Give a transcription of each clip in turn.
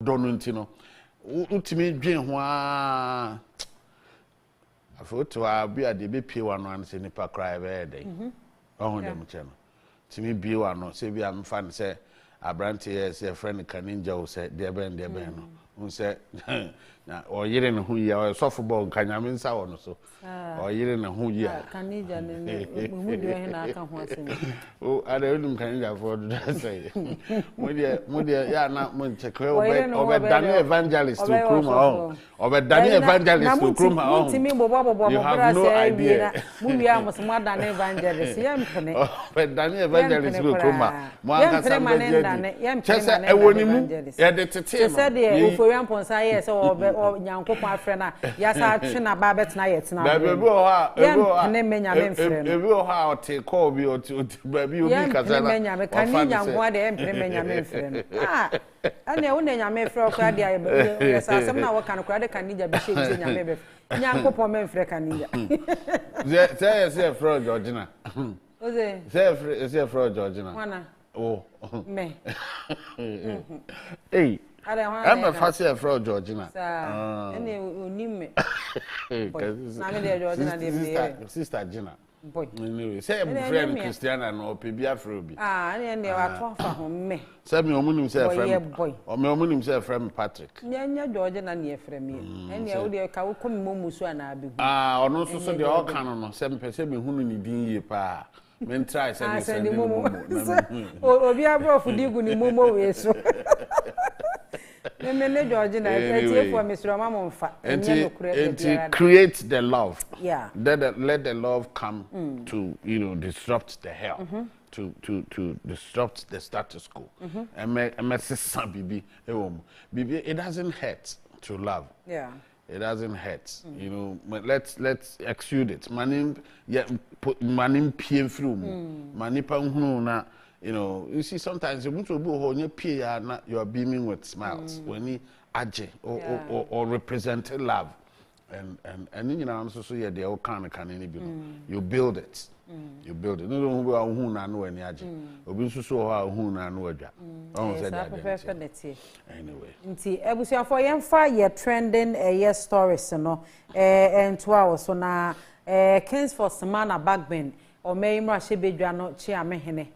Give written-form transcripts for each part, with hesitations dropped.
donutino. Ultimate dream one. I thought to be at the BP one and say nipa cry every day. Oh, them channel. To me, be one no say be I'm fan say a branch here say a friend Kaninja said dear Ben who said or you didn't who you are softball can you mean so so or you didn't who you are Kanija oh I don't Kanija for that say Mudia ya na mun check over Daniel evangelist to Kruma over Daniel evangelist to Kruma you have no idea Mudia must more than evangelist over Daniel evangelist to Kruma Mwanga Samba Chesa ewonimu ya de tete said Uforian Ponsa yes or Yankopon friend yasa twena ba betna yetna baby how take call me or to baby you be kasala kan nyanwa de empremenya memfrɛ ah ane wo nyame frɛ okra de yesa asɛm na wo kan okra de kan nija bi hye nyame be Yankopon memfrɛ kan nija say frɛ Georgina oze say frɛ Georgina wana oh me hey I'm a fashion for Georgina. Any unime. Sister Gina. Boy. Say friend Christiana no Pibia Frubi. Ah, and they are 12 for me. Say me omun himself friend boy. Or me omun himself friend Patrick. Nya Georgina near friend me. And you dey ka wo come momusu ana bi. Ah, ono so dey all kan no. Say me pese me hunu ni din ye pa. Men try say me send momo. Obi abrofu digu ni momo we so. Me Georgina anyway, for Mr. Mamon and create the love. Yeah. Let the love come to disrupt the hell. To disrupt the status quo. And make some bibi it doesn't hurt to love. Yeah. It doesn't hurt. Let's exude it. Manim piem through. Manipa na. You see, sometimes you are beaming with smiles when you aje or represent love, and so yeah, they all can you build it. You build it. No, who na no any aje. Obi so how who na no adwa. Anyway. Nti ebusuafo yemfa ye trending ye stories no and 2 hours so na Kings for Semana Backbend or Mayimra Shebedwa no chi amehene.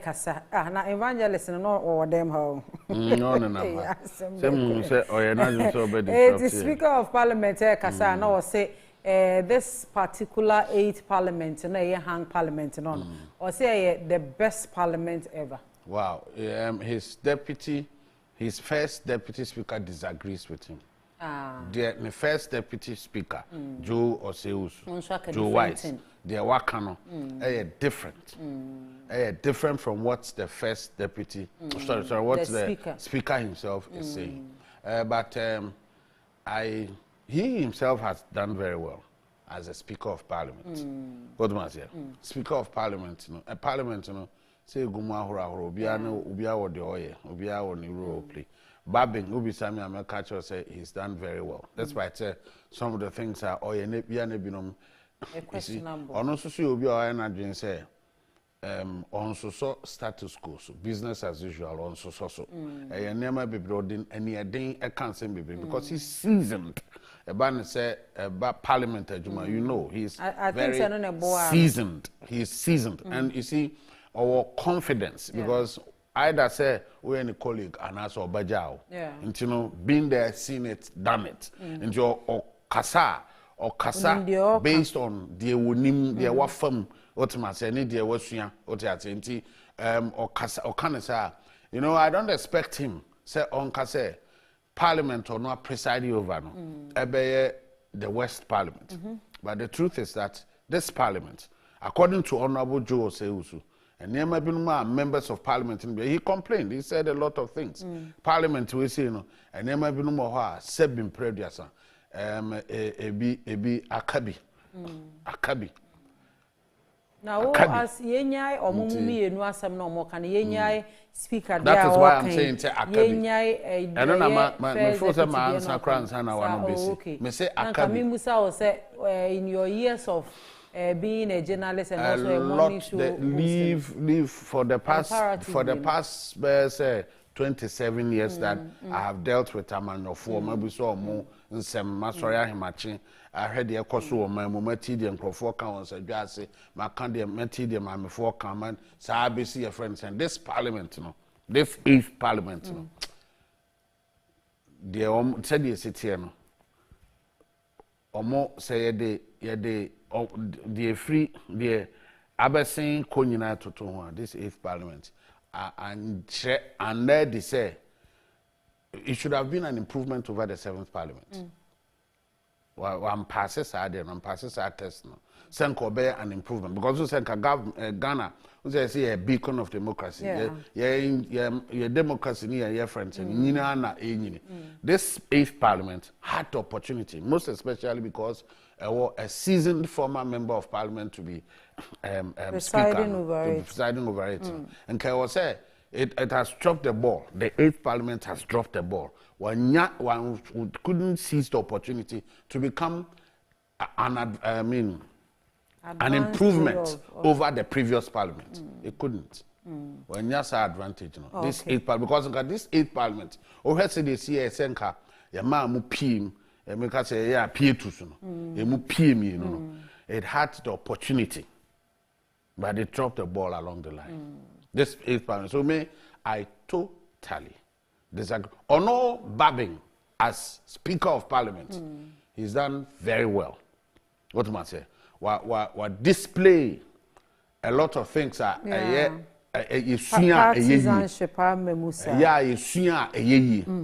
Kasa na evangelist no or them how no say oh yeah na so be the speaker of parliament kasa na or say this particular 8th parliament na hang parliament no or say the best parliament ever. Wow. His first deputy speaker disagrees with him. The first deputy speaker, Joe Oseusu, Joe White, the Wakano, different. Different from what the first deputy, what the speaker himself is saying. But he himself has done very well as a speaker of parliament. What was here? Speaker of parliament, a parliament, say Gumahura, Ubia or the Oye, Ubia or the role play. Babin, Ubi Sami Amakacho say he's done very well. That's why I say some of the things are Oye Nebianebinum. On also see Ubi or Adwene say on so status quo, so business as usual, on so. I never be brought in any a day I can't say because he's seasoned. A ban say about parliament, he's very seasoned. He's seasoned, and you see our confidence because. Either say we any colleague and also bajao. And being there, seen it, done it. And or kasa based on the wunim the wafam ultimately any the wasuya otiati or kasa or kanasa. I don't expect him say on kasa parliament or not presiding over no. Ebeye the West Parliament. But the truth is that this parliament, according to Honorable Joe Oseusu, and members of parliament, he complained. He said a lot of things. Parliament, we say, and Nema Binumoha, Sebin Prediasa, Ebi Akabi. Akabi. Now, as Yenyai or Mumi and Wasam no more can Yenyai speaker. That is why I'm saying Akabi. I don't know my first answer, crowns, and I want to be. Me say Akabi. Musa say in your years of being a journalist and also a morning show leave for the past 27 years that I have dealt with Amanyofo, maybe so more in some Masoria Himachi. I heard the Ecoso, my Momati, and Crawford Council, Jassy, my Candy, Meti, my before comment, so I be see your friends, and this parliament, you know, this 8th parliament, you know. The said you sit here, no. Omo say the free, the Abasin Konyina to this 8th parliament. And there they say it should have been an improvement over the 7th parliament. One passes are there, one passes are test now. Senko bear an improvement because you Senka Ghana, who say a beacon of democracy. Yeah, democracy near your friends and this 8th parliament had the opportunity, most especially because a seasoned former member of parliament to be presiding over it. And I was say it has dropped the ball. The 8th parliament has dropped the ball. One couldn't seize the opportunity to become an improvement over the previous parliament. It couldn't. When you say advantage, you know, this 8th parliament, because this 8th parliament, over say they see a senka, your man mu PM, make say yeah PM mu PM, you know. It had the opportunity, but they dropped the ball along the line. This 8th parliament. So I totally disagree. Ono Babing, as Speaker of Parliament, he's done very well. What do I say? What display a lot of things are partisanship memusa. Yeah,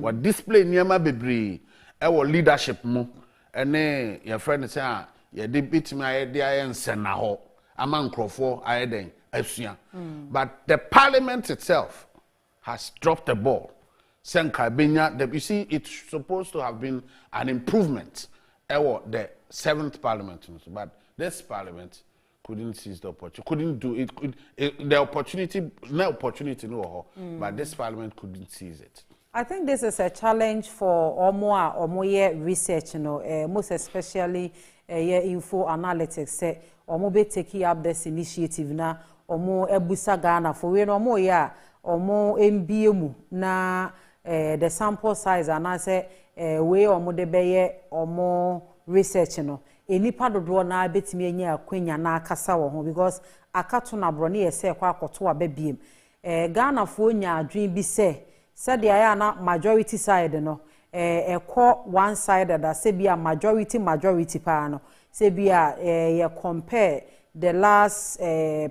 what display niama bebre our leadership mo ene your friend say ya de bitimi ayede ayense na ho amankrofo ayeden asua. But the parliament itself has dropped the ball. Senka Benya, you see, it's supposed to have been an improvement the 7th parliament, but this parliament couldn't seize the opportunity, couldn't do it. The opportunity, but this parliament couldn't seize it. I think this is a challenge for Omoye research, most especially info analytics. Say Omo be taking up this initiative na Omo ebusa Ghana for we Omo ya Omo MBA na the sample size and I say we Omo de beye Omo research enipa dodo na betimi anya akwanya na akasa wo ho because akato na bro ne yese kwa akoto ababiem Ghana fo nya adwen bi se de aya na majority side no ekọ one side that say be a majority pa no say be a ye compare the last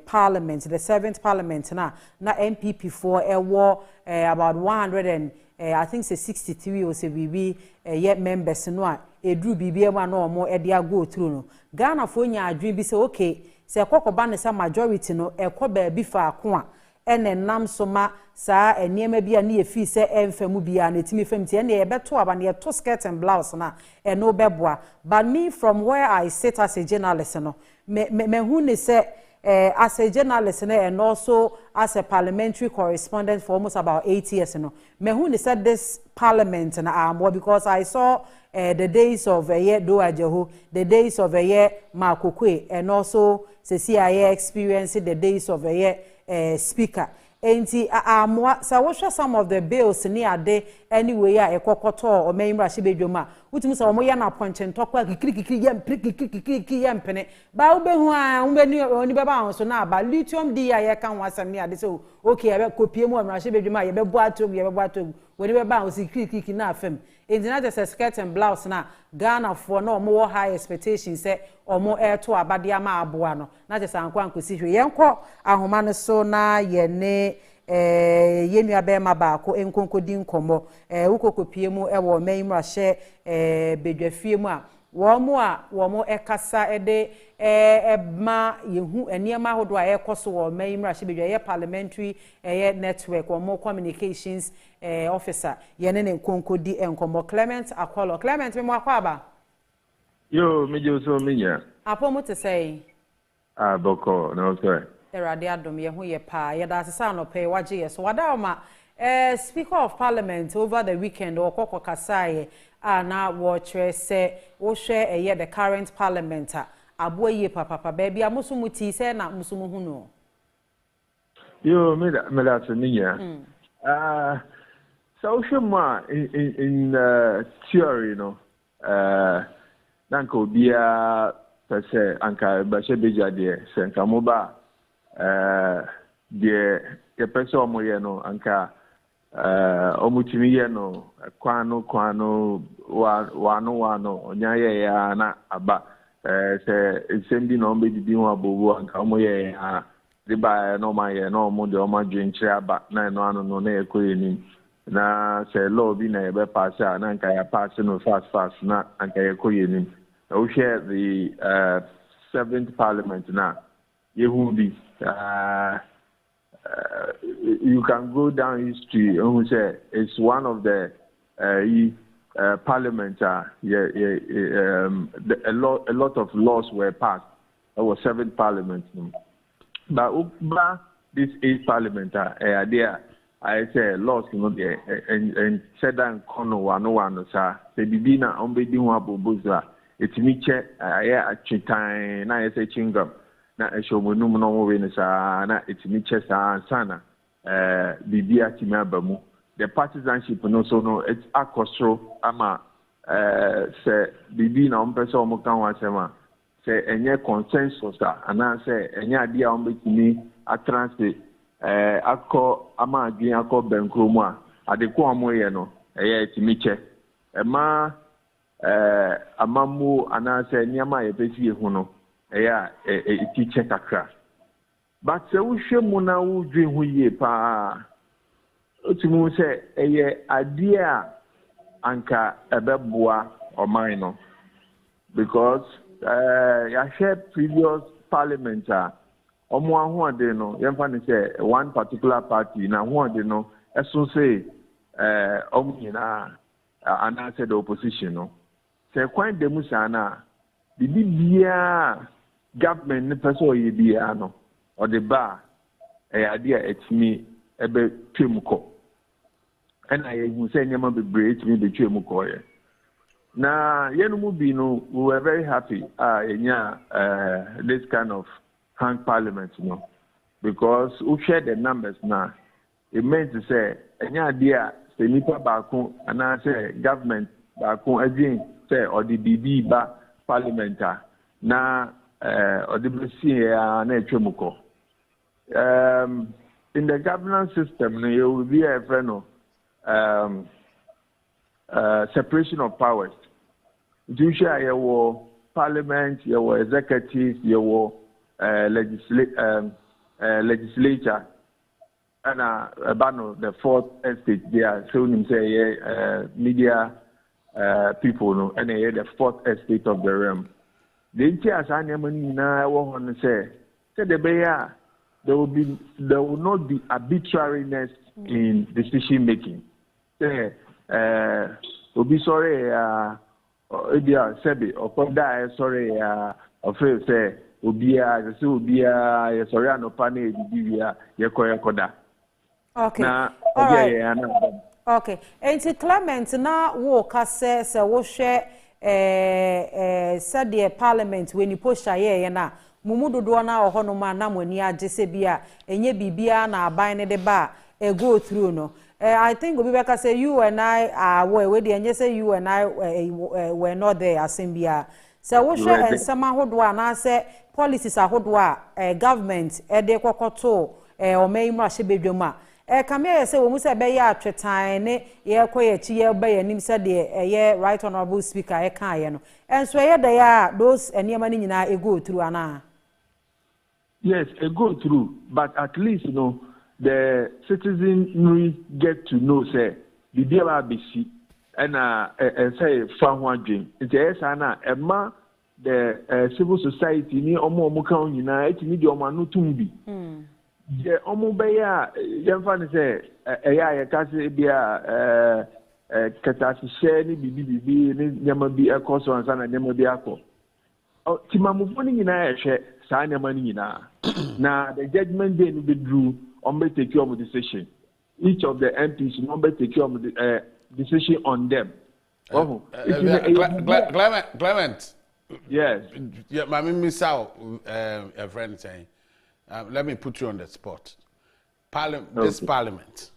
parliament, the 7th parliament na MPP for about 100 and I think say 63 or say we yet members no edru bibia ma no mo e dia go through no Ghana fo nya adwen bi say okay say ekokoba ne say majority no ekọ ba bi fa ako a ene nam so ma saa eniema bia na ye fi say emfamu bia na timi fam tie na ye beto aba na ye to skirt and blouse na no beboa. But me from where I sit as a journalist no me hu ne say as a journalist and also as a parliamentary correspondent for almost about 8 years me hu ne say this parliament na because I saw the days of Doajehu, the days of Makokwe, and also CCIA experiencing the days of speaker. Enti sa wosha some of the bills ni ade anyway ya ekokoto o meimra shibedwoma wutimi sa omoya na ponche ntokwa kikiri yempene ba ubehu a umbeni oni beba honso na ba lithium di ya ye kan wasam ni ade so okay ya kopie mu amra shibedwoma ye bebo atom woni beba honso kikiri na afem enti na just skirt and blouse na Ghana for no more high expectations say omo to abade ama aboa no na just ankwa nkosi hwe yenko ahoma ne so na ye ne yenu abema baako enkonkodi nkomo ukokopie mu ewo meimra hye bedwafie mu a womo ekasa ede ma yehu eniema hodo a ekoso wo meimra hye bedwa parliamentary network womo communications officer yene ne enkonkodi enkomo Clement Akwolo. Clement me mo akwaba yo meje so menya apo mo te say boko no so Erade adom ye ho ye pa ye da asesa no pay waje ye so wada ma Speaker of Parliament over the weekend or kokko kasaye na watch say wo hwe the current parliament abo ye papa baby amusumu ti say na musumu hu no yo me da so niya social ma in theory, you know, nanko bia per se anka ba she beja de senka moba de ye pese omo ye no anka omutimi ye no kwano wano onya ye ya na aba se sembi no mbe didi ho abobo anka omo ye ya de ba no ma ye no omo de omo dwenchire aba na no ano no na ekoye ni na se law bi na ye be pass na anka ya pass no fast na anka ye ekoye ni we share the 7th parliament now. Yehudi, you can go down history and say it's one of the parliament. A lot of laws were passed. There was 7th parliament. But this 8th parliament, there I say laws, you know, and said that kono one sa. Se bibina ombe di wa boboza. It's me check a chitain na ese chingam na eshomunum no we sa na it's me check sana bibia timabamu the partisanship no so no it's akostro ama se bibi na ompese omukan wasema se enye consensus ana se enye ade a ombetimi atranse akọ ama adwen akọ benkromu a ade ko amoye no eye itimi check amamu anase nyama yebesi ehu no eya teacher kakra but se wo hwemu na wo dwen hu yie pa otimu se eye ade a anka ebeboa oman no because ya share previous parliament omo ahoade no yemfa ne se one particular party na ahoade no eso se omo nyina anase the opposition no se kwan demu sana bibi bia government ne person ye bia no o de ba ade a etimi ebe twemko ena ye hu se nyama bebre etimi be twemko ye na yenumu bi no we were very happy this kind of hang parliament, you know, because we share the numbers now. It meant to say enya ade a se nipa baako ana say government baako again say or the BB ba parliamenta na or the BC na etwemuko in the governance system no you will be a friend of separation of powers. Usually your parliament, your executive, your legislature and about the fourth estate there so him say media people no and the fourth estate of the realm. The entire Sanyamani na want to say the bear there will not be arbitrariness in decision making. Say will be sorry Odia Sebi or die sorry afraid say Ubia Ubia sorry anopane Bibia Yakoda. Okay. Now, all right. Okay. And Clement now walk says we share said the parliament when you push aye na mumudu do na ohono ma na mani age se bia enye bibia na aban ne de ba go through no. I think Obibeka say you and I are where the and say you and I were not there asembia. So we share and some hodwa na say policies ahodwa government de kokoto o meimra shebedwoma. Kamere say we mu say be ya atwetan ne ye koye chi ye be yanim say de ye right honorable speaker e kan ye no. And so ye dey those eniema ni nyina e go through ana. Yes, a go through, but at least you know the citizenry get to know say the DLRBC and say fan one dream. It's a Emma the civil society ni omo kan nyina etimi di omo anu tumbi. The omo be ya yemfa say eya ye ka se bia katasi share ni bibi ni nyama bi ekoso ansa na nyama bi akọ. Timamufo ni nyina ehwe sa nyama ni nyina. Na the judgment day ni be drew on be take your decision. Each of the MPs number take your decision on them. Clement. Yes. Yeah, my miss out a friend saying, let me put you on the spot. This parliament,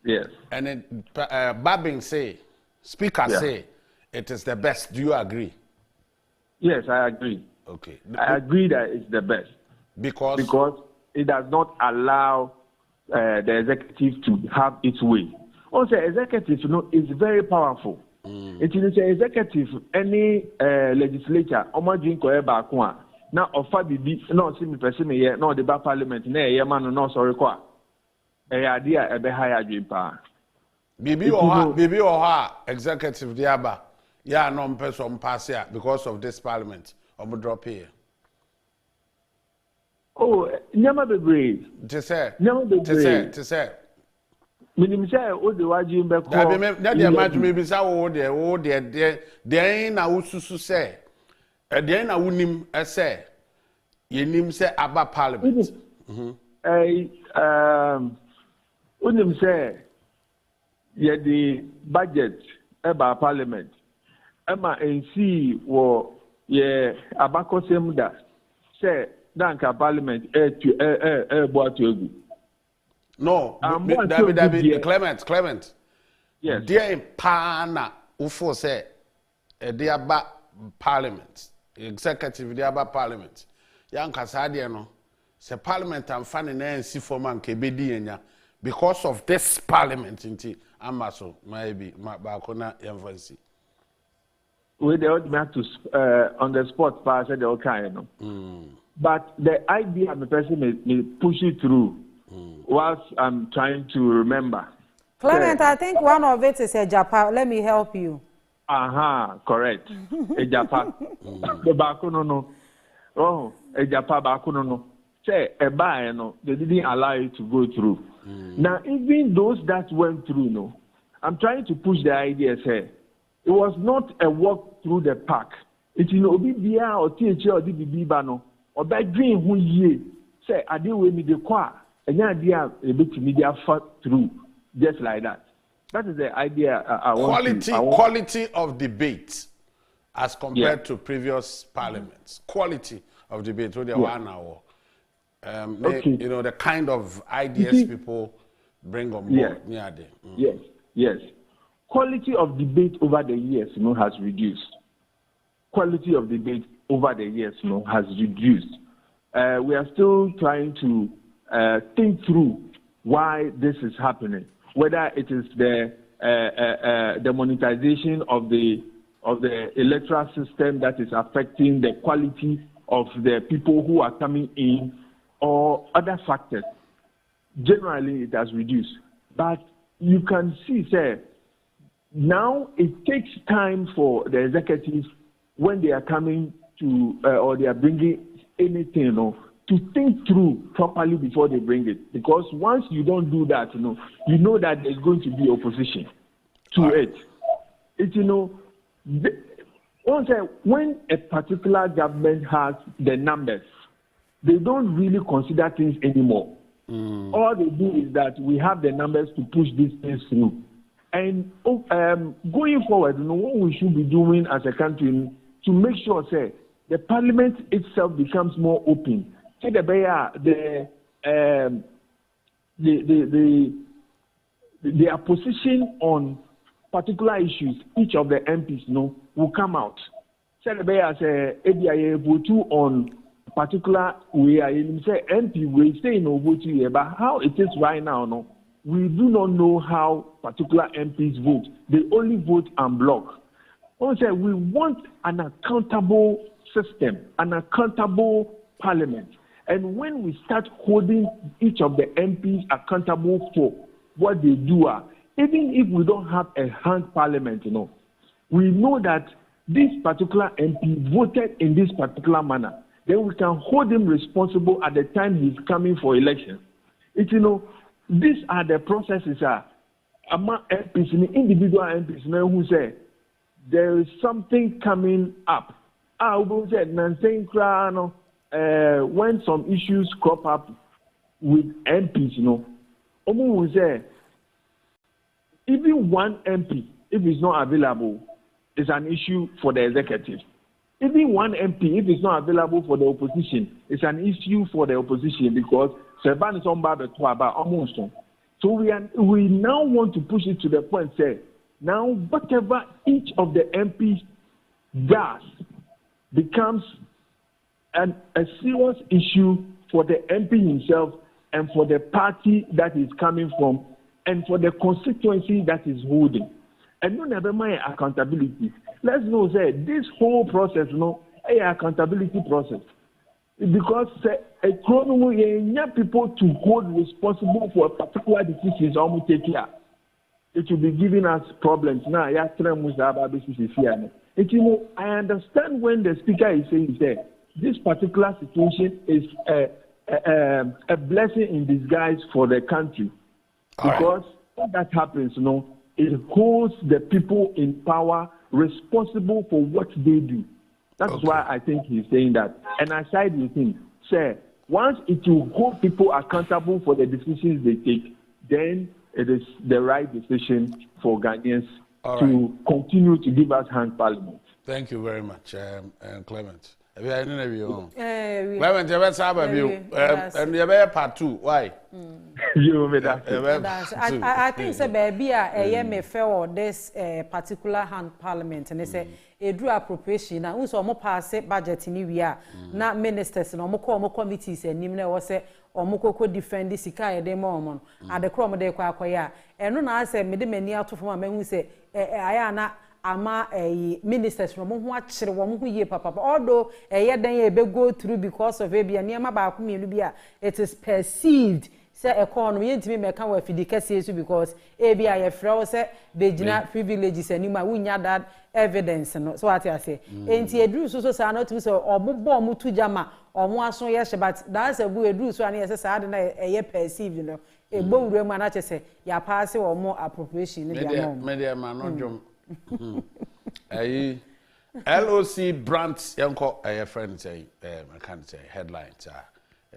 Yes. And then Babin say, Speaker say, it is the best. Do you agree? Yes, I agree. Okay. I agree that it's the best. Because it does not allow the executive to have its way. Also, executive, is very powerful. It is the executive, any legislature, now offer bibi no see me person here no the parliament na e man no sorry kwa e idea e be high adwin pa bibi o ha executive diaba ya no person pass here because of this parliament or drop here. Oh, nyama bebre to say minim say o de wajin be ko na dey match me bi say o dey na ususu say then na wunim say yenim say aba parliament unim say ye the budget aba parliament ema nc wo ye abakosem da say danka parliament bo atu no David Clement yes there pa na ufo say dey aba parliament executive dey aba parliament yanka saade no say parliament am fa ne na nsi form an ke bedi enya because of this parliament nti amaso maybe ba ko na emphasize we they would have to on the spot pass the okay no but the idea the person may push it through whilst I'm trying to remember. Clement, I think one of it is a Japan. Let me help you. Correct. A Japan. The bakuno no. Oh, a Japan bakuno no. Say a buy no. They didn't allow it to go through. Now even those that went through no, I'm trying to push the idea. Say it was not a walk through the park. It's in Obibia or TH or DBB no or by dream who ye say I deal with me the qua. And the idea a bit media fought through just like that. That is the idea. Quality of debate as compared to previous parliaments. Quality of debate. So they 1 hour. You know the kind of ideas people bring on board. Yes. Quality of debate over the years, has reduced. Quality of debate over the years, has reduced. We are still trying to think through why this is happening. Whether it is the monetization of the electoral system that is affecting the quality of the people who are coming in, or other factors. Generally, it has reduced. But you can see, now it takes time for the executives when they are coming to or they are bringing anything, to think through properly before they bring it. Because once you don't do that, you know that there's going to be opposition to it. When a particular government has the numbers, they don't really consider things anymore. All they do is that we have the numbers to push these things through. And going forward, what we should be doing as a country to make sure, the parliament itself becomes more open. Their position on particular issues, each of the MPs will come out. Say vote on particular way. Say MP will say vote, but how it is right now, we do not know how particular MPs vote. They only vote en bloc. We want an accountable system, an accountable parliament. And when we start holding each of the MPs accountable for what they do, even if we don't have a hanged parliament, we know that this particular MP voted in this particular manner. Then we can hold him responsible at the time he's coming for election. These are the processes among MPs, individual MPs, who say there is something coming up. When some issues crop up with MPs, will say even one MP, if it's not available, is an issue for the executive. Even one MP, if it's not available for the opposition, it's an issue for the opposition because Seban is on Baba to about almost. So we now want to push it to the point, say, now whatever each of the MPs does becomes a serious issue for the MP himself and for the party that is coming from and for the constituency that is holding. And no never mind accountability. Let's know say this whole process, a accountability process. Because a people to hold responsible for particular decisions almost take care. It will be giving us problems. Now, I understand when the speaker is saying that this particular situation is a blessing in disguise for the country. Because when that happens, it holds the people in power responsible for what they do. That's why I think he's saying that. And I side with him. Say, once it will hold people accountable for the decisions they take, then it is the right decision for Ghanaians to continue to give us hand parliament. Thank you very much, Clement. Clement, you have and you have part 2. Why? I think say baby me for this particular hand parliament and they say a drew appropriation na unso mo pass budget ni wi a na ministers na mo committees enim na wo say omukoko defend sika e dey mo ade krom dey kwa akoya eno na say me de mani atofo ma hu say aya na ama ministers from ho akire wo ho ye papa although ye dan ye be go through because of e bia niam ba ko mienu bia it is perceived say economy yentimi meka wa fidi kase so because e bia ye frɛ say begina privileges anima wunya that evidence no so what I say enti edru so sa na to say obobo mu tujama omo aso ye hye but that say bu edru so na ye say de na ye perceived no e gbowure mu na che say ya pass omo appropriation ni bia no media man no dwom LOC brands yanko friend say I can't say headlines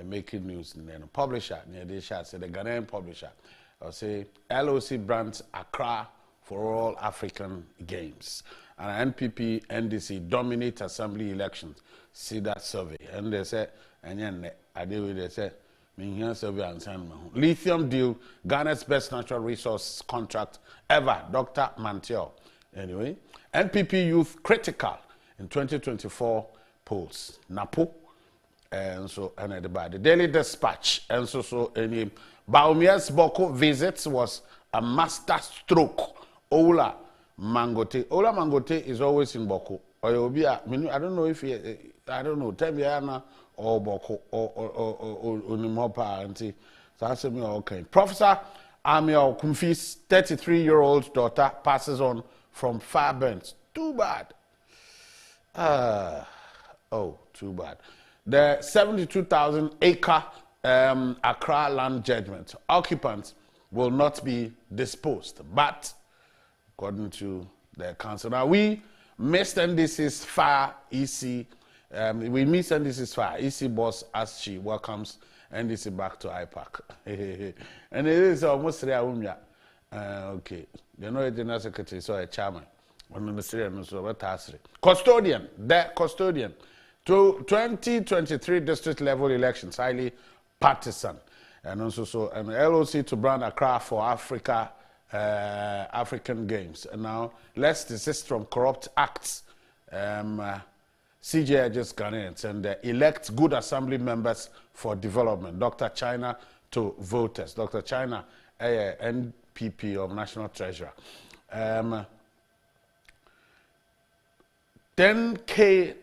making news and then publisher near this shot say the Ghanaian publisher or say LOC brands Accra for all African games and NPP NDC dominate assembly elections. See that survey and they say and then they say survey and lithium deal Ghana's best natural resource contract ever. Dr. Mantio. Anyway, NPP youth critical in 2024 polls. Napo, and so and the Daily Dispatch, and so any Baumia's Boko visits was a master stroke. Ola Mangote is always in Boko. Or you'll be I don't know if he, I don't know, Tebiana or Boko or Unimopa auntie. So I said me okay. Professor Amiel Kumfi's 33-year-old daughter passes on from Fairbanks. Too bad. Too bad. The 72,000-acre Accra land judgment occupants will not be disposed, but according to the council. Now, we missed NDC's fire EC. We missed NDC's fire EC boss as she welcomes NDC back to IPAC. And it is almost 3 hours. Okay. You know, the general secretary, so a chairman. Custodian, the custodian. To 2023 district level elections, highly partisan. And also, an LOC to brand Accra for Africa, African Games. And now, let's desist from corrupt acts. CJ just Ghanaians and elect good assembly members for development. Dr. China to voters. Dr. China, NPP of National Treasurer. 10K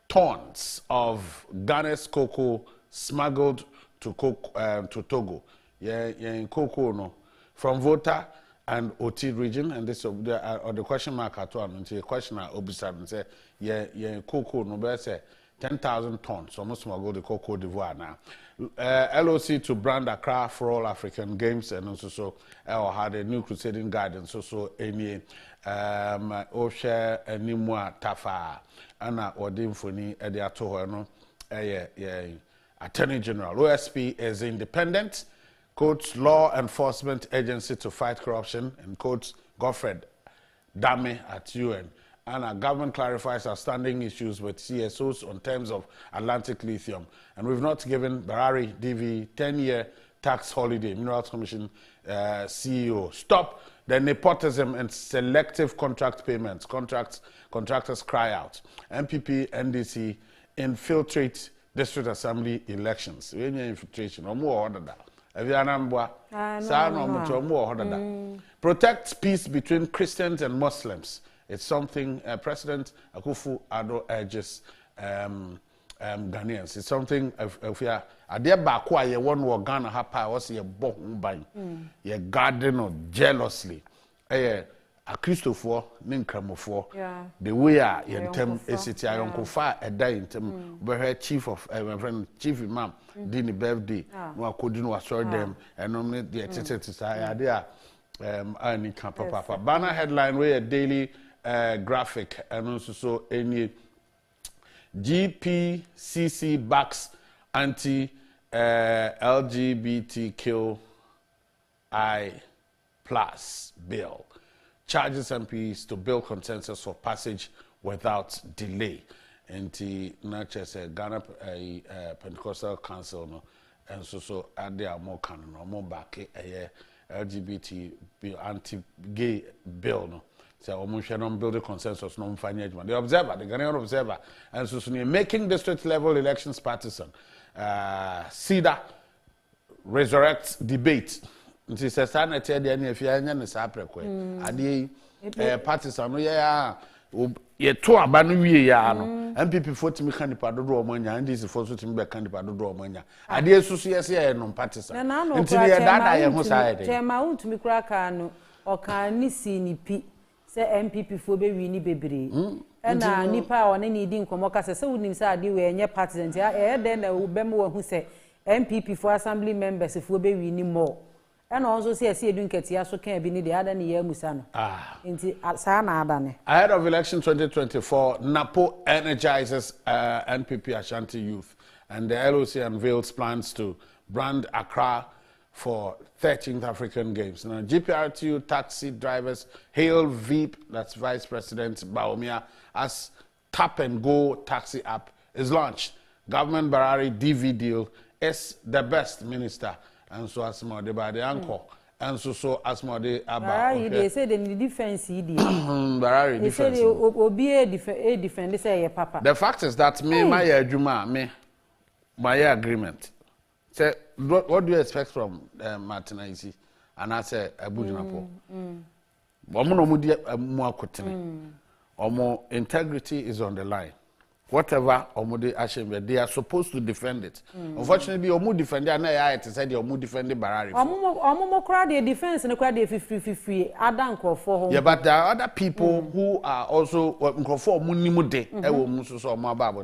tons of Ghana's cocoa smuggled to Togo. In cocoa no from Volta and Oti region, and this the question mark at one. Until the question I observed and say, cocoa no better say 10,000 tons. Almost smuggled the cocoa d'Ivoire now. LOC to brand Accra for all African Games, and also had a new crusading guidance. Also any Osha and Nimwa Tafa, Anna or Dimfoni Ediato, no, Attorney General. OSP is independent, quotes Law Enforcement Agency to fight corruption, and quotes Godfred Dame at UN. And our government clarifies outstanding issues with CSOs on terms of Atlantic Lithium. And we've not given Barari DV 10-year tax holiday. Minerals Commission CEO. Stop the nepotism and selective contract payments. Contractors cry out. MPP, NDC infiltrate district assembly elections. We need infiltration. Protect peace between Christians and Muslims. It's something President Akufo-Addo urges Ghanaians. It's something if you are there back why you want to Ghana hapa was your bomb you garden jealously. A Christopher Ninkramofo, the way I intem esiti ayonkofa eda intem be chief of my friend chief imam dini birthday no akodi no asor dem enom ne de tete there ani kan papa banner headline where a daily graphic and also so any GPCC backs anti LGBTQI plus bill. Charges MPs to build consensus for passage without delay. And the not Ghana Pentecostal Council no, and so add there more canon or more back a LGBT bill, anti-gay bill no. So almost don't build a consensus no financial. The Observer, the Ghanaian Observer, and so making district level elections partisan. CEDA resurrects debate. Nti se sa na tie de na afia nya ne sa prekwe ade partisan no ye to aba no wie ya no MPP fo timi kandipa dodo omanya ndisi fo so timi be kandipa dodo omanya ade susu ye se ye no partisan nti ye dada ye ho sa ye de chema untumi kura ka no o kan ni si ni pi se MPP fo be wi ni bebre na nipa a one ni di nkomo ka se wonim se ade we enye partisan ti e de na wo be mo hu se MPP for assembly members fo be wi ni more. And also see Ahead of election 2024, NAPO energizes NPP Ashanti youth, and the LOC unveils plans to brand Accra for 13th African Games. Now, GPRTU taxi drivers hail Veep, that's Vice President Baumia, as tap and go taxi app is launched. Government Barari DV deal is the best minister. And so as more by the uncle, and so as more the about. They said in the defense, they said defend. Say papa. The fact is that my agreement. Say, what do you expect from Martin Isi? And I say, Abudinapo. Omo integrity is on the line. Whatever Omudi Ashimbe, they are supposed to defend it. Unfortunately, Omu defend it, and said Omu defend the Barari. Omu crowd their defense and crowd their 50-50. Adan for home. Yeah, but there are other people who are also for Munimude. Ewo musu so Omu Ababo.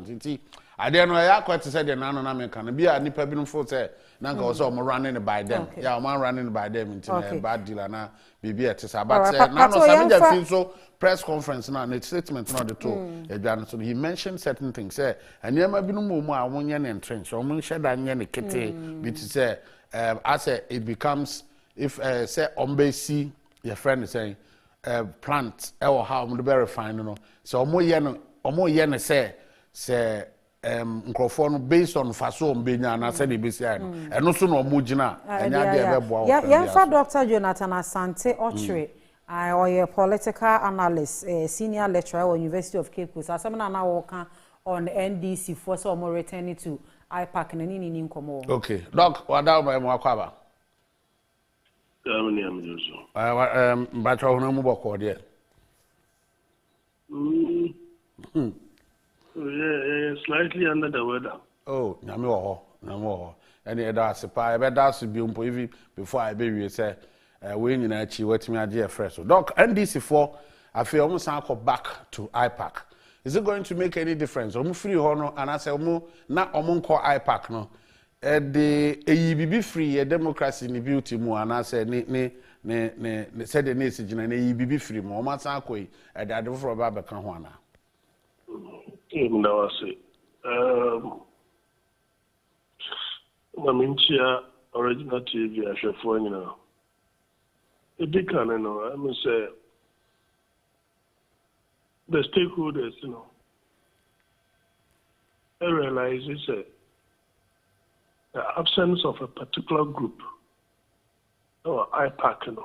I don't know. I quite said the Nano American. Be a nipa binu for say. Nanka also Omu running by them. Yeah, Omu running by them into a bad deal na bibi etisa. But Nano Samija feel so. Press conference now, and statement not the two. So he mentioned certain things. Say, and you might be no more. I want you to entrench. So I'm sure that you kitty. But say, as it becomes, if say Ombesi, your friend is saying, plant or how I'm very fine, you know. So omo yen say microphone based on faso mbenya na say the besi and also no mujina. And yeah, Dr. Jonathan Asante Ochre. I am a political analyst, senior lecturer at University of Cape Coast. I'm now working on NDC for some more returning to IPAC and any incomo. Okay, Doc, what down by Mwakaba? But how no more called yet? Slightly under the weather. Oh, no more. Any that's a pie, but that's be before I baby say. We in Achi, what me idea fresh. So, Doc, NDC4, I feel almost back to IPAC. Is it going to make any difference? Omu free honor, and I say omu na omu call IPAC no. The EBB free, democracy in the beauty mo, and I say ne said the nation and EBB free mo. Omu san koi at the advo for Baba Kanwana. No, I say. Maminchia original TV, I should phone you know. I mean, say the stakeholders, you know, I realize it's the absence of a particular group or IPAC,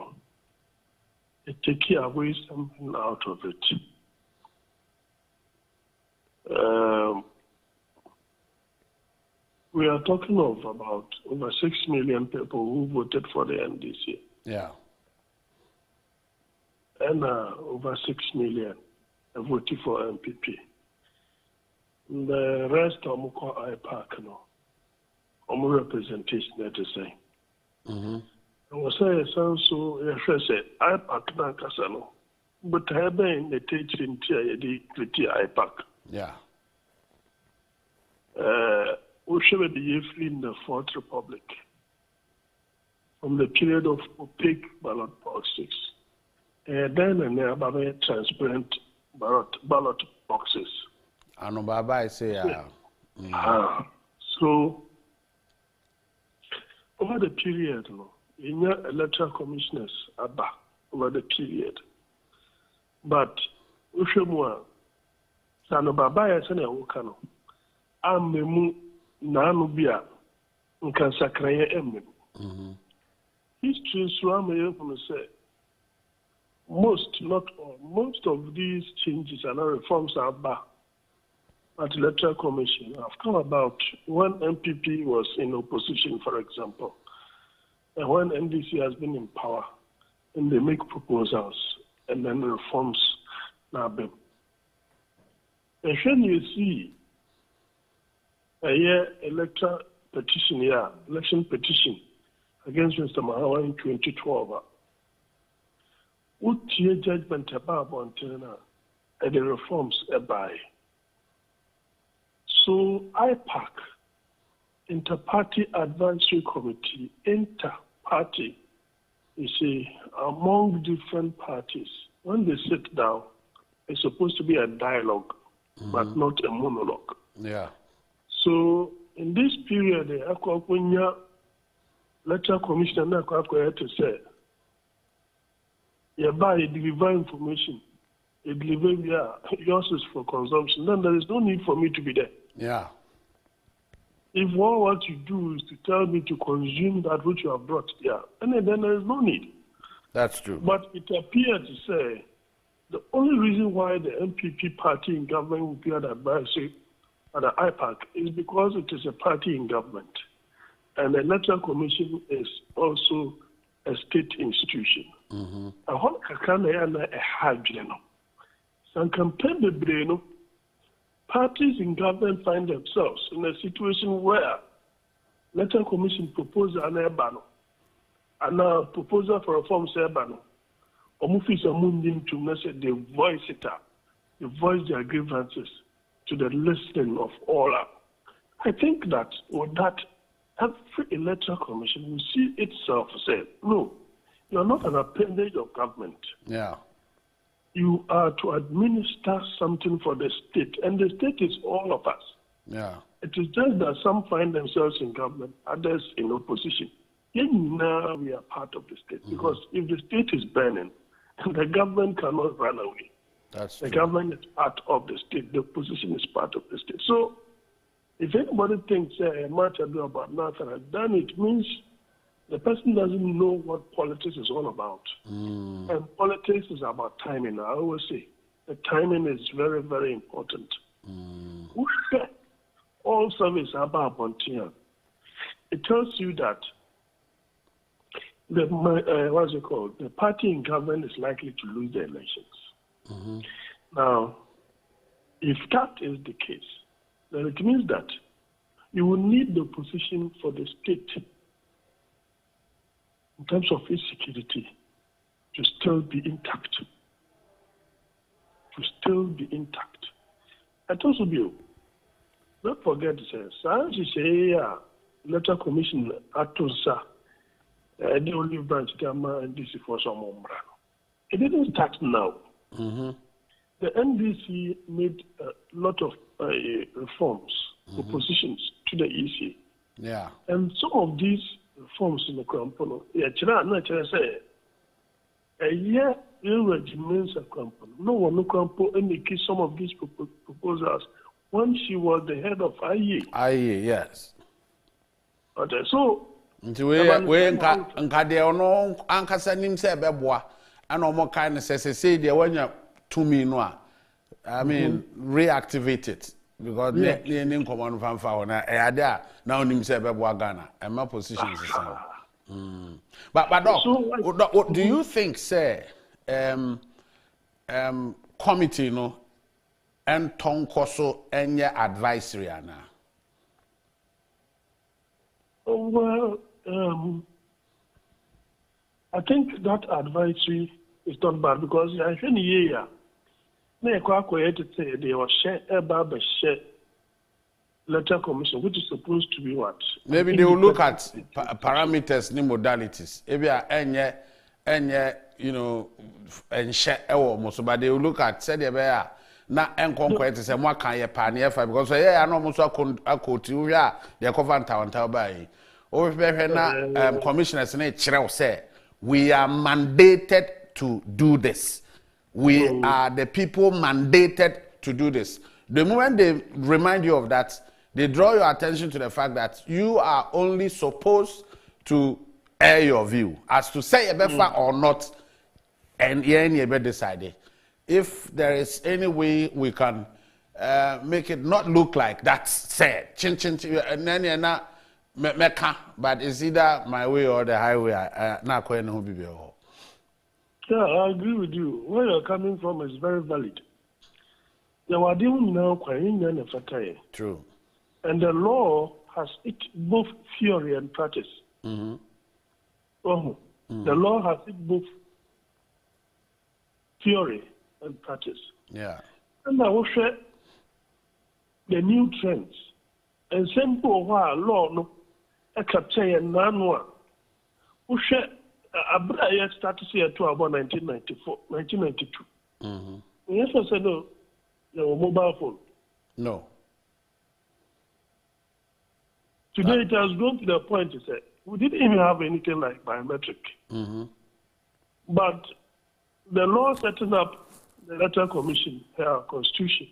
it takes away something out of it. We are talking of about over 6 million people who voted for the NDC. Yeah. And over 6 million voted for MPP. The rest of them call IPAC, representation, let us say. I was saying, so, IPAC, but I been the teaching the IPAC. Yeah. We should be free in the Fourth Republic from the period of opaque ballot boxes. Then and there about transparent ballot boxes. I know, Baba, I say, so over the period, in your electoral commissioners are back over the period. But Ushemua, Sano Baba, I say, I'm the Nanubia, Nkan Sakraya Emim. History is to say most, not all, most of these changes and reforms are back at the Electoral Commission have come about when MPP was in opposition, for example, and when NDC has been in power, and they make proposals and then reforms now been. And when you see a year electoral petition, election petition against Mr. Mahawa in 2012, what year judgment about Montana and the reforms by. So IPAC, Inter-Party Advisory Committee, inter-party, you see, among different parties, when they sit down, it's supposed to be a dialogue, but not a monologue. Yeah. So in this period, the Electoral Commissioner to say, you buy, you deliver information, you deliver yours is for consumption, then there is no need for me to be there. Yeah. If what you do is to tell me to consume that which you have brought there, and then there is no need. That's true. But it appears to say the only reason why the MPP party in government will be advisory at the IPAC is because it is a party in government. And the Electoral Commission is also a state institution. I want to say, parties in government find themselves in a situation where Electoral Commission proposes an ebano, and a proposal for reform ebano, omufis amundin to message they voice it up, they voice their grievances to the listening of all up. I think that with that, every Electoral Commission will see itself say, no, you are not an appendage of government. Yeah. You are to administer something for the state, and the state is all of us. Yeah. It is just that some find themselves in government, others in opposition. Now we are part of the state, because if the state is burning, the government cannot run away. That's the true. government is part of the state, the opposition is part of the state. So if anybody thinks much ado about nothing, then it means the person doesn't know what politics is all about. And politics is about timing. I always say the timing is very, very important. All service about Pontian. It tells you that the party in government is likely to lose the elections. Now, if that is the case, then it means that you will need the opposition for the state in terms of its security to still be intact. And also, don't forget to say, Science is a Electoral Commission Atosa, the only branch Gamma and DC for some umbrella. It didn't start now. The NDC made a lot of reforms, propositions to the EC. Yeah. And some of these reforms in the Crampono, say, a year remains a Crampono. No one no Crampo indicates some of these proposals when she was the head of IE. IE, yes. Okay, so nti we nka de ono ankasa nim se beboa ana omo kan ne se de wanya tumi no a I mean reactivate it because ne common fanfa ona e ade a na onim se beboa Ghana e ma positions is but doc, so, do you think say committee no and tonkoso enye advisory ana? Well, I think that advisory is not bad because I think they were share about the share letter commission, which is supposed to be what? Maybe they will look at parameters, new modalities. Maybe enye you know, and share almost, but they will look at said na enkonko ete se mo kan ye pa na because I know mo so akoti wo ya de cover ntawanta bai o hwe na commissioners na kire say we are mandated to do this. We are the people mandated to do this. The moment they remind you of that, they draw your attention to the fact that you are only supposed to air your view as to say ebefa or not, and you be decided. If there is any way we can make it not look like that's said, and then you're not meka, but it's either my way or the highway. Yeah, I agree with you. Where you're coming from is very valid. True. And the law has it both theory and practice. The law has it both theory and practice. Yeah. And I will share the new trends. And simple law no a captain and nanwa. We share a started here to about 1992. Yes, I said no, mobile phone. No. Today it has gone to the point to say we didn't even have anything like biometric. But the law setting up the Electoral Commission, our constitution,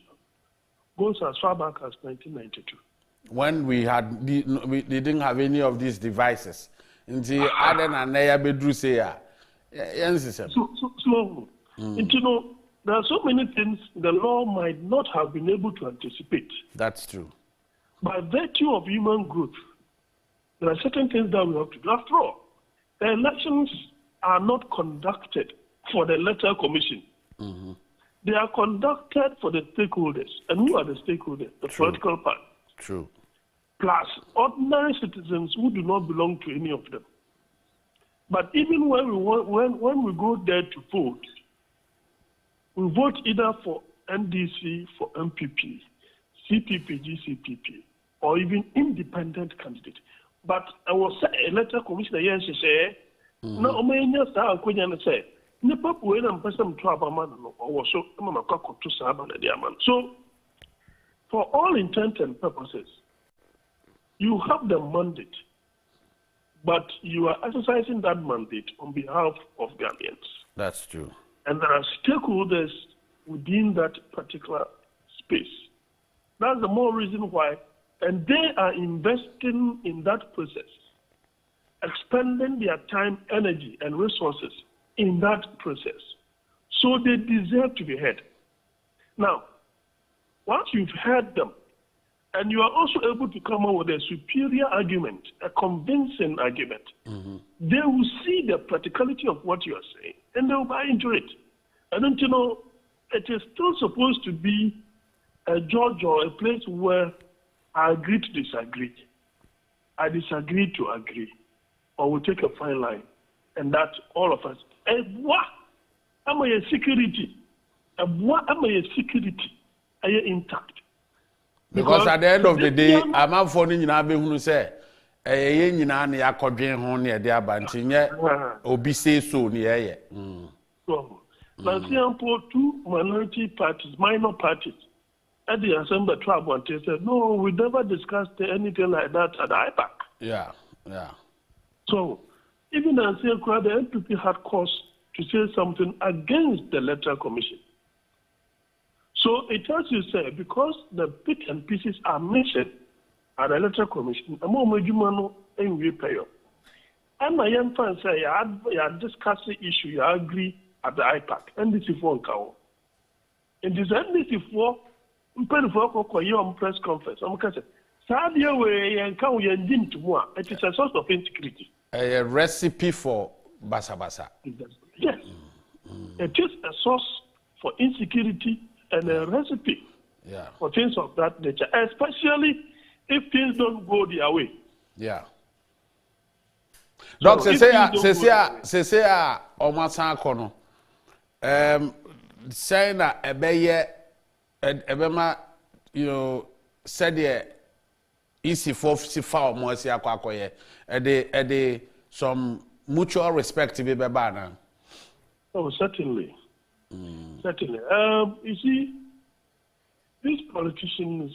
goes as far back as 1992. When we didn't have any of these devices. Until Adwene and Naya Bedru say, slow. You know, there are so many things the law might not have been able to anticipate. That's true. By virtue of human growth, there are certain things that we have to do. After all, the elections are not conducted for the Electoral Commission. They are conducted for the stakeholders. And who are the stakeholders? The political party. True. Plus ordinary citizens who do not belong to any of them. But even when we go there to vote, we vote either for NDC, for MPP, CPP, GCPP, or even independent candidate. But I was a letter commissioner here say, no, Omania Star Quinian say, Nipa Puena and Person Trabaman or so, to Saban and Diamond. So, for all intent and purposes, you have the mandate, but you are exercising that mandate on behalf of Ghanaians. That's true. And there are stakeholders within that particular space. That's the more reason why, and they are investing in that process, expending their time, energy, and resources in that process. So they deserve to be heard. Now, once you've heard them, and you are also able to come up with a superior argument, a convincing argument, they will see the practicality of what you are saying, and they will buy into it. And then, you know, it is still supposed to be a judge or a place where I agree to disagree. I disagree to agree. Or we take a fine line. And that all of us, am I a security? Am I a security? Are you intact? Because at the end of the day, I'm not phoning you now, who say, a nyina na yakodwen ho na de abanti nye obi say so na ye so na simple two minority parties, minor parties at the assembly tribe and they said no, we never discussed anything like that at the IPAC. Yeah. So even as the NPP had cause to say something against the Electoral Commission. So it tells you, say, because the bits and pieces are mentioned, at the Electoral Commission, a more Majumano and repair. And my young friend say, you discuss the issue, you agree at the IPAC, NDC 4 cow. And this NDC 4, for press conference. I'm going to say, Sadia way and cow and dim to more. It is a source of insecurity. A recipe for basa basa. Yes. It is a source for insecurity and a recipe for things of that nature, especially if things don't go their way. Yeah. Doctor, say Omasan Kono. Saying that ebema, you know, said the easy for Sifa or Mosi Aquacoye, and some mutual respect to be bana. Oh, certainly. Certainly. You see, these politicians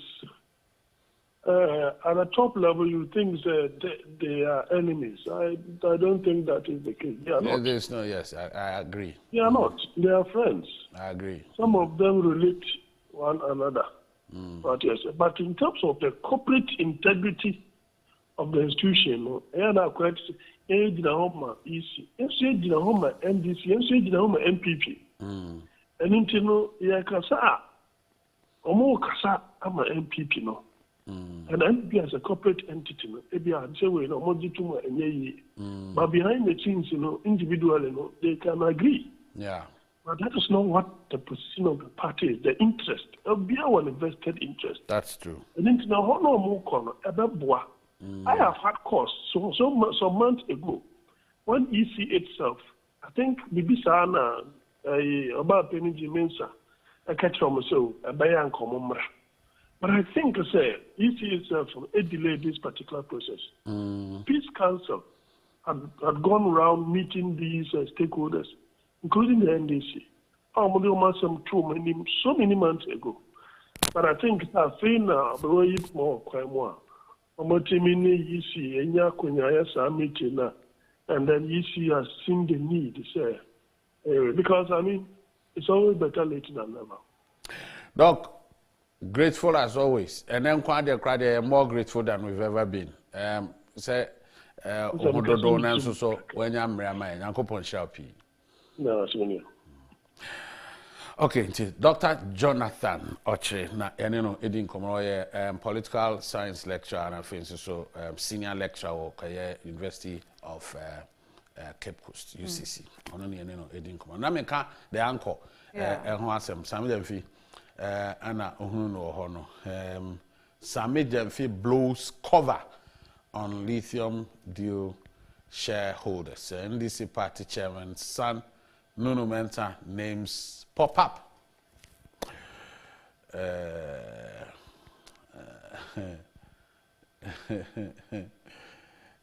at the top level, you think that they are enemies. I don't think that is the case. They are not. There's no, yes, I agree. They are not. They are friends. I agree. Some of them relate one another. But yes, but in terms of the corporate integrity of the institution, MPP. And into MPP no. And MPP as a corporate entity, but behind the scenes, individually, they can agree. Yeah. But that is not what the position of the party is. The interest, be our invested interest. That's true. And into I have had calls some months ago when EC itself, I think Bibisana about Penny Mensa, I catch from so a bayan common. But I think EC itself delayed this particular process. Peace Council had gone around meeting these stakeholders, including the NDC. So many months ago. But I think I feel now more quite more. And then EC has seen the need, because I mean, it's always better late than never. Doc, grateful as always, and then quite more grateful than we've ever been. Say, so when I'm Rama, Uncle Ponshapi. No, that's when you. Okay, Dr. Jonathan Oche, na know Edin Komoroye, political science lecturer and so senior lecturer at University of Cape Coast, UCC. Only Edin Komoro. Na meka the anchor, who asem Sami Demfi, Anna Ohunu Hono. Sami Demfi blows cover on lithium deal shareholders. NDC party chairman son Nuno Menta names pop up.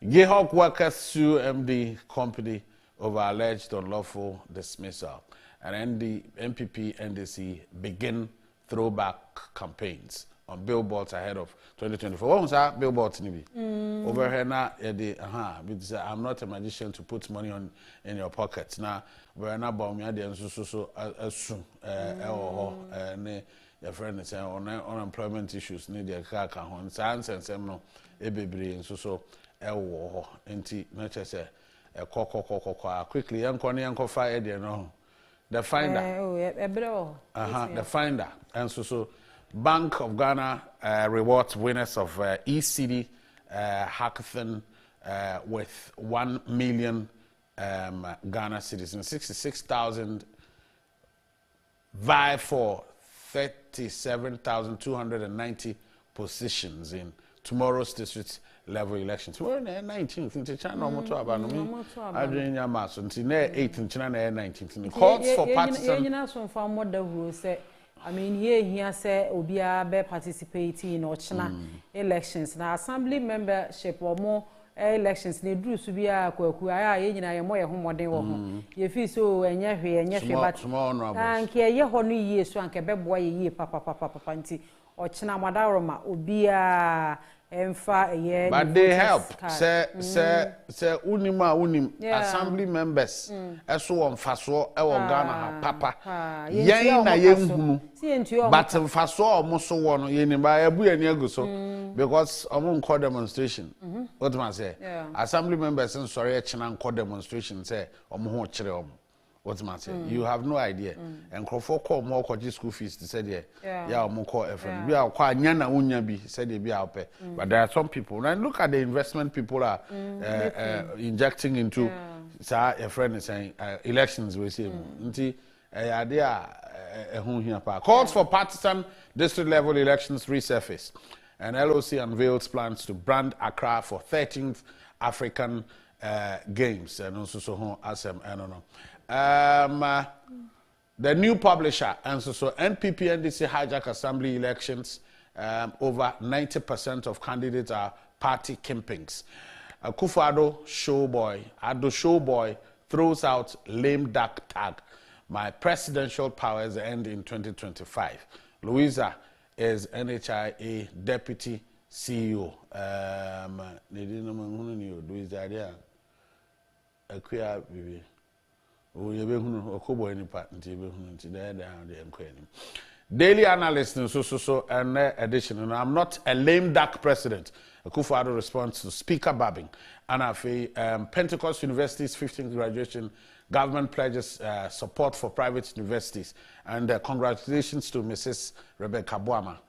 Gayhawk workers sue MD company over alleged unlawful dismissal, and the MPP NDC begin throwback campaigns on billboards ahead of 2024. What was that billboards? Over here now, I'm not a magician to put money in your pockets. Now, we're not about me. Assume your friend is on unemployment issues. Need your car can science and some no baby so enti not just a quickly young fire no the finder the finder and so Bank of Ghana rewards winners of ECD hackathon with 1 million Ghana citizens, 66,000 vie for 37,290 positions in tomorrow's district level elections. We're in the 19th. In China, I'm talking about me. I'm doing your mass. Until 8th in China, 19th. Calls for partisans. I mean, here say Obia be participating in Ochina elections. Now, assembly membership or more elections, they do to be a Kuya, you more homodin or you feel so and but small, and care ye honey years, so and boy ye papa panty. ochina madaroma obia emfa eye. But they help. Say unim assembly members. Eso on faso e Ghana ha papa. Yen na yen hunu. But faso almost one yen ba ebu yen aguso because omo nko demonstration. What man say? Assembly members in sorry china nko demonstration say omo ho kire omo. What man say? You have no idea. And Crawford call more college school fees to say there. Yeah, more call a friend. We are quite nyana unya be said they be out there. But there are some people. And look at the investment people are injecting into. A friend is saying elections we see. Calls for partisan district level elections resurface. And LOC unveils plans to brand Accra for 13th African Games. And also so I don't know. The new publisher and so NPP NDC hijack assembly elections. Over 90% of candidates are party kimpings. Akufo-Addo showboy throws out lame duck tag. My presidential powers end in 2025. Louisa is NHIA deputy CEO. Louisa Daily analyst so and edition. And I'm not a lame duck president. Akufo-Addo responds to Speaker Babbing. And Pentecost University's 15th graduation government pledges support for private universities. And congratulations to Mrs. Rebecca Boama.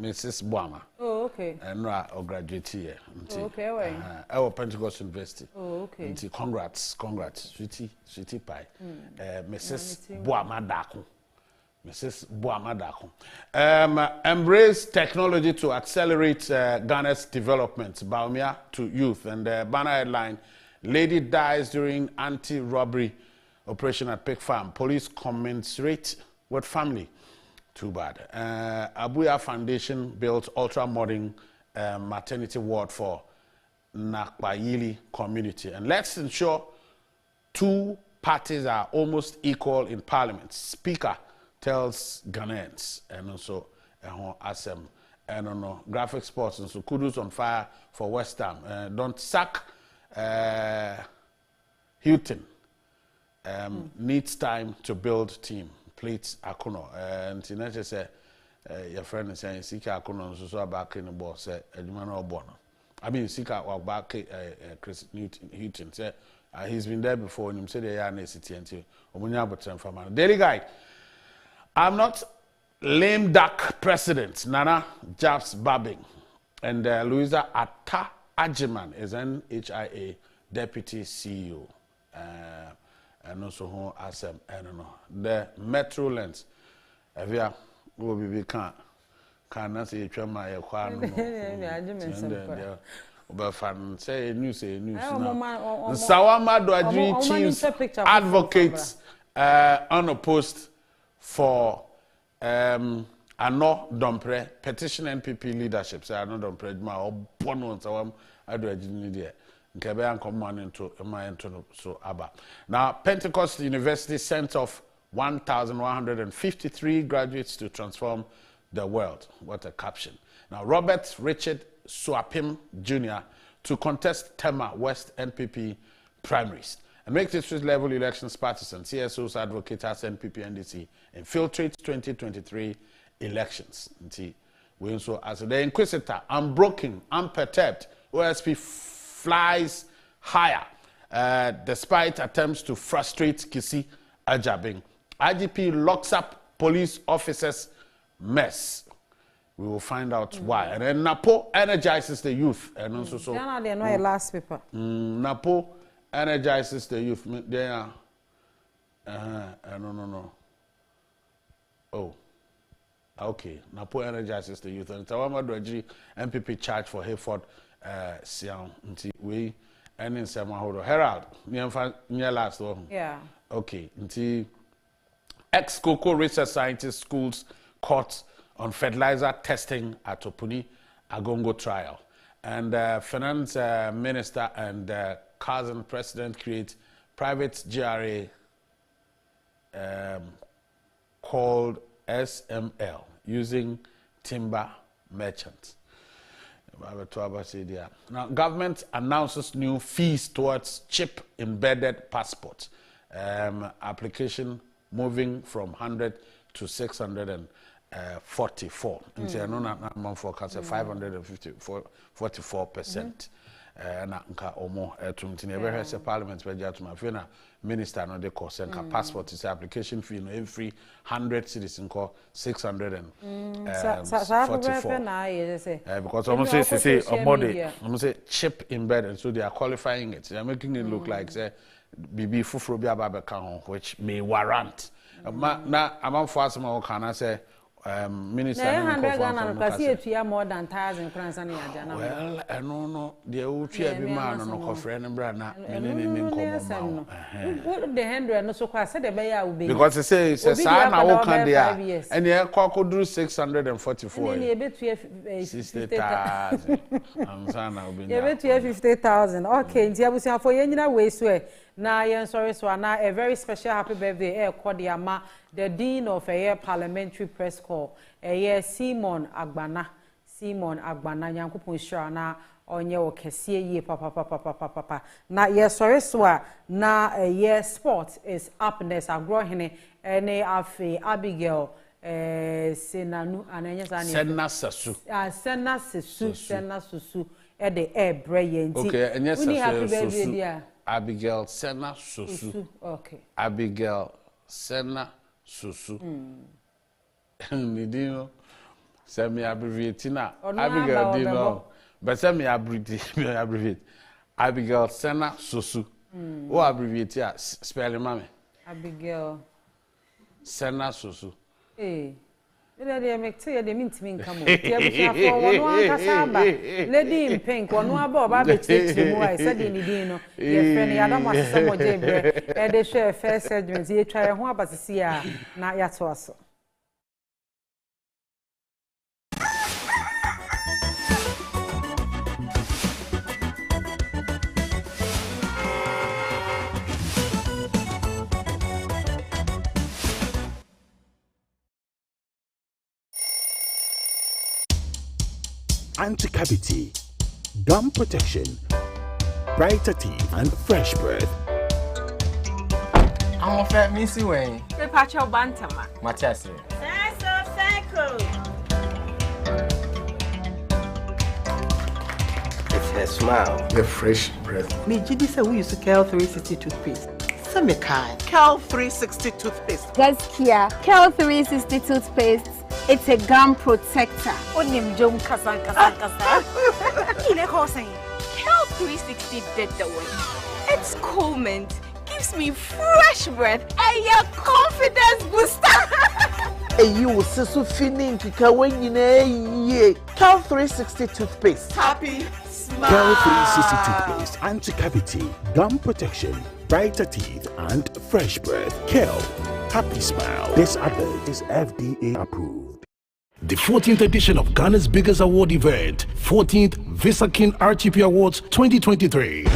Mrs. Boama. Oh, okay. And no graduate here. Okay, wait. Our Pentecost University. Oh, okay. Congrats, sweetie pie. Mrs. Boama Daku. Mrs. Boama Daku. Embrace technology to accelerate Ghana's development. Baumia to youth. And the banner headline: Lady dies during anti-robbery operation at Pig Farm. Police commensurate with family. Too bad. Abuya Foundation built ultra-modern maternity ward for Nakbayili community. And let's ensure two parties are almost equal in parliament. Speaker tells Ghanaians. And also, Asem. And graphic sports. And so, kudos on fire for West Ham. Don't sack Hilton. Needs time to build team. Plates Akuno. And Tinache said, your friend is saying, Sika Akuno, so back in the boss, said, Edmano Bono. I mean, Sika walk back, Chris Newton said, he's been there before, and he said, they are in city until Omunyabutran from Daily Guide. I'm not lame duck president. Nana Jabs Babbing. And Louisa Atta Ajiman is NHIA deputy CEO. And also who asem I don't know the metro lens avia will be can not say chama ya kwa no but fan say news now Sawama Doaji chiefs advocates unopposed for ano dompre petition NPP leadership say ano dompre ma obono Sawam Adoaji ni there. So now, Pentecost University sent off 1,153 graduates to transform the world. What a caption. Now, Robert Richard Suapim Jr. to contest Tema West NPP primaries and make district level elections partisan. CSO's advocate as NPP NDC infiltrate 2023 elections. We also, as the inquisitor, unbroken, unperturbed, OSP flies higher despite attempts to frustrate Kisi Ajabing. IGP locks up police officers' mess. We will find out why. And then Napo energizes the youth. And also so. They know your last paper. Napo energizes the youth. They are. No. Oh. Okay. Napo energizes the youth. And Tawama Dwaji MPP charged for Hayford. Siam nti we any nsema hodo Herald near last one. Yeah. Okay. Nti ex-Cocoa research scientist schools caught on fertilizer testing at Opuni Agongo trial. And finance minister and cousin president create private GRA called SML. using timber merchants. Now, government announces new fees towards chip-embedded passports. Application moving from 100 to 644. In Tianona, forecast 544%. Na nka omo etumtini ebe hwese parliament be jatuma fe na minister no de cost nka passport is application fee no every 100 cedis nko 644 because almost say almost say chip embedded, so they are qualifying it, they are making it look like say bibi fufuro bi aba be ka ho, which may warrant na amamfo asema o kana say minister more than 1,000 crowns and well, I no, the old man no cofre and brana, what the 100 no so quite said the bay will be because it says a son, I walk on there, and the air could do 644. You bet 60,000. You bet 50,000. Okay, Diabusia for Yenina Waysway. Now, yen sorry, so now a very special happy birthday, Air Kodiama, the Dean of a Parliamentary Press Corps, a year Simon Agbana, Yankupun Shana, on your Kessie ye papa. Now, yes, sorry, so now a year sport is upness, I grow hene, and a Abigail. Senanu ananyasa Senna Sasu. Senna Susu. At the air brain. Okay, and yes, happy birthday, dear. Abigail Senna Susu. Okay. Abigail Senna Susu. Nidino. Semi abbreviatina. Abigail Dino. But semi abbreviate. Abigail Senna Susu. Oh, abbreviate here. Spelling, mommy. Abigail Senna Susu. Eh. They make tea, they mean to me come on. Lady in pink, one more bob, I said in the dino. Your friend, I don't want some more jaybread, and they share fair surgeons. You try one, but see, not yet to us. Anti-cavity, gum protection, brighter teeth, and fresh breath. I'm a Missy Way. The Pacho Bantama. Matias. It's her smile, the fresh breath. Me, Judy said we used to Cal 360 toothpaste. Some kind. Cal 360 toothpaste. Gaskia, Cal 360 toothpaste. It's a gum protector. Onim Jom Kasan. Cal 360 did the way. It's cool mint, gives me fresh breath, and your confidence booster. And you will see so feeling to when you know Cal 360 toothpaste. Happy smile. Cal 360 toothpaste, anti-cavity, gum protection, brighter teeth, and fresh breath. Cal, happy smile. This advert is FDA approved. The 14th edition of Ghana's biggest award event, 14th Visa King RTP Awards 2023.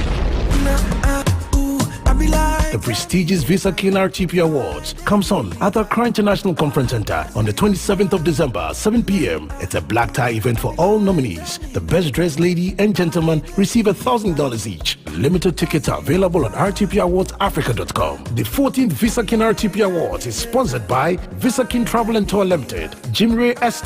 The prestigious Visa King RTP Awards comes on at the Accra International Conference Center on the 27th of December, 7 p.m. It's a black tie event for all nominees. The best dressed lady and gentleman receive $1,000 each. Limited tickets are available on rtpawardsafrica.com. The 14th Visa King RTP Awards is sponsored by Visa King Travel and Tour Limited, Jimray Estate,